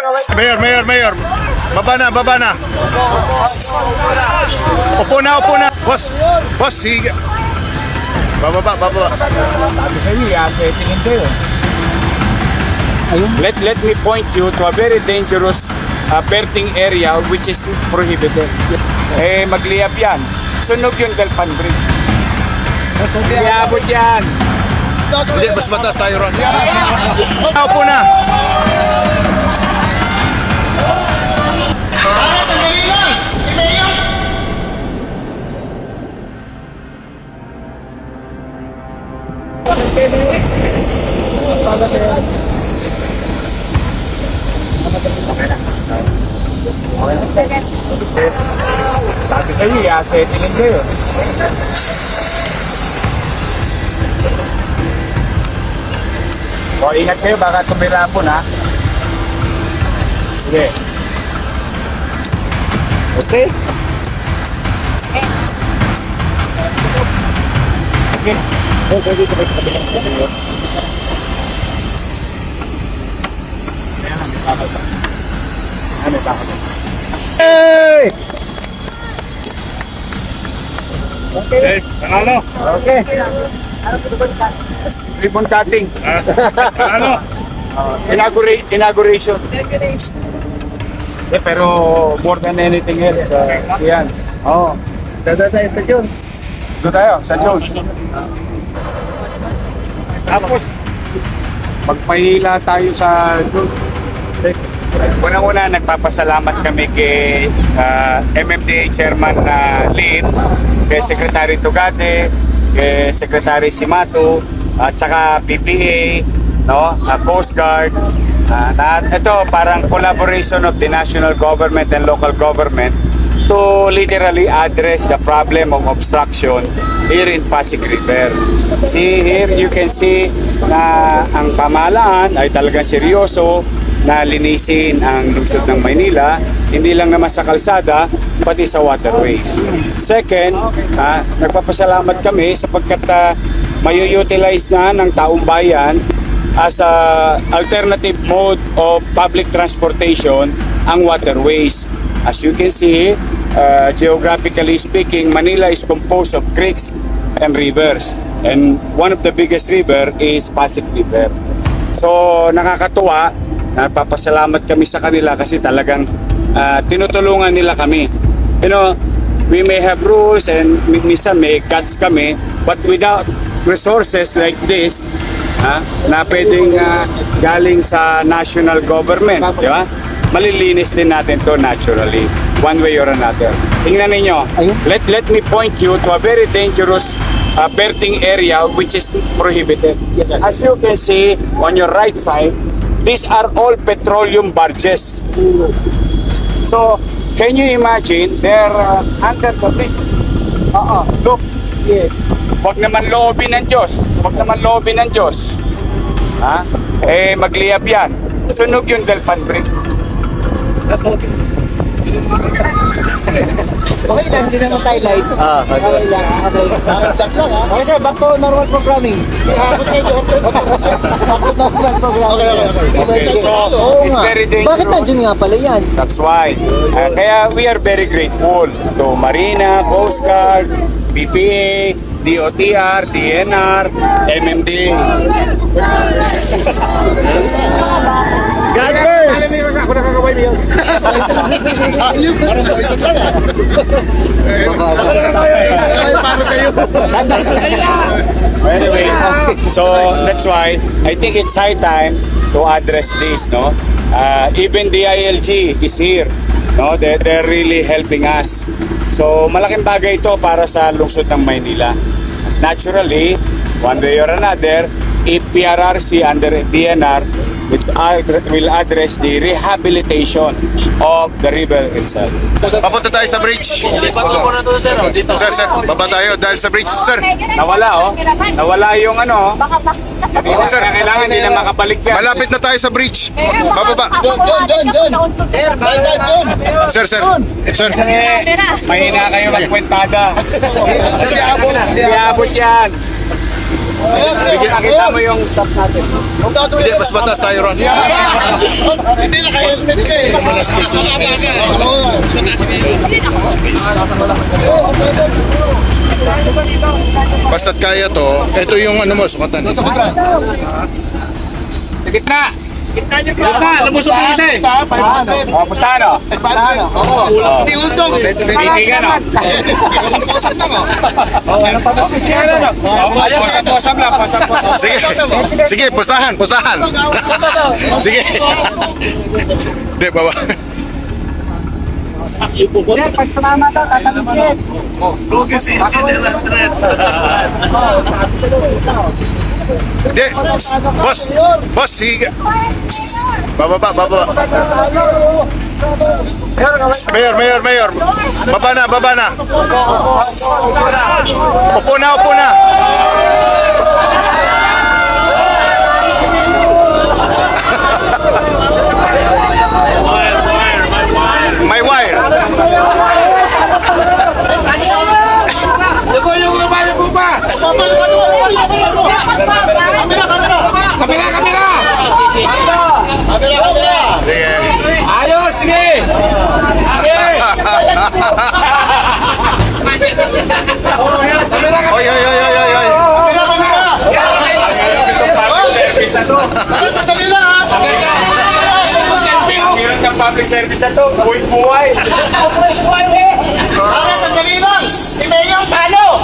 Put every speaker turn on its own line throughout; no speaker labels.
Mayor. Baba na. Upo na. Boss, sige. Bababa.
Let me point you to a very dangerous berthing area which is prohibited. Magliyab yan. Sunog yung Delpan Bridge. Iabot yan.
Hindi, mas mataas tayo ron. Upo na.
Sandali lang! Si Mayor!
Sabi kayo, i-assettingin kayo. O, ingat kayo, baka tumira po na. Sige. Okay? Hey!
Okay, ano?
Okay. Ribbon cutting.
Ano?
Inauguration. Pero more than anything else, siyan. Oo.
Dada tayo sa Jones.
Doon tayo, sa Jones. Tapos, magpahila tayo sa Jones. Unang-una, nagpapasalamat kami kay MMDA Chairman Lin, kay Secretary Tugade, kay Secretary Simato, at saka PPA, no, Coast Guard. Ito parang collaboration of the national government and local government to literally address the problem of obstruction here in Pasig River. See here, you can see na ang pamahalaan ay talagang seryoso na linisin ang lungsod ng Maynila, hindi lang naman sa kalsada, pati sa waterways. Second, nagpapasalamat kami sapagkat mayu-utilize na ng taong bayan as a alternative mode of public transportation ang waterways. As you can see, geographically speaking, Manila is composed of creeks and rivers. And one of the biggest river is Pasig River. So nakakatuwa, napapasalamat kami sa kanila kasi talagang tinutulungan nila kami. You know, we may have rules and minsan may cuts kami, but without resources like this, na pwedeng galing sa national government, di ba? Malilinis din natin to naturally, one way or another. Tingnan ninyo, let me point you to a very dangerous berthing area which is prohibited. Yes, as you can see on your right side, these are all petroleum barges. So, can you imagine they're under the bridge? Look. Yes. Huwag naman loobin ng Diyos. Magliyab yan. Sunog yung Delpan Bridge.
Okay lang, hindi naman tayo live. Okay lang. Okay sir, back to normal programming. Back to normal programming.
Okay, so it's very dangerous.
Bakit nandiyan nga pala yan?
That's why. Kaya we are very grateful to Marina, Coast Guard, PPA, DOTR, DNR, MMD. God first! Anyway, so that's why I think it's high time to address this, no? Even the ILG is here. No, they're really helping us. So malaking bagay ito para sa lungsod ng Maynila. Naturally, one way or another, if PRRC under DNR will address the rehabilitation of the river itself.
Papunta tayo sa bridge. Sir, baba tayo dahil sa bridge, sir.
Nawala yung ano.
Sir,
Kailangan hindi na makabalik yan.
malapit na tayo sa bridge. Bababa. Sir.
Mahina kayo magkwentada. Hindi abot yan. Nakita mo yung stop natin.
Hindi, mas batas tayo ron.
Hindi na kayo smith ka eh.
Basta't kaya to, ito yung ano mo, sukatan.
Sa gitna! Gitna, lumusok mo kasi. Basta ano?
Hindi utong.
Tinitingan o.
Pasang-pasang lang oh.
Posam lang, posam.
Sige, sige, pustahan. Sige. Hindi, baba.
Pag tumama daw, tatamit.
Hindi, boss, sige. Baba. Mayor. Baba na. Upo na. May wire.
Kamera!
Sige.
Ayos, sige!
Oy.
Service na to.
Sandali lang ha! Maganda!
Meron kang public service na to. Buhay.
Sandali lang! Si Mayor Palo!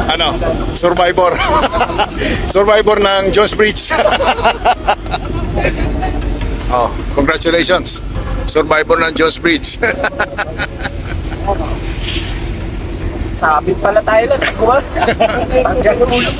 Ano? Survivor. Survivor ng Jones Bridge. Oh, congratulations. Survivor ng Jones Bridge.
Sabit pala tayo lang. Hanggang ulo.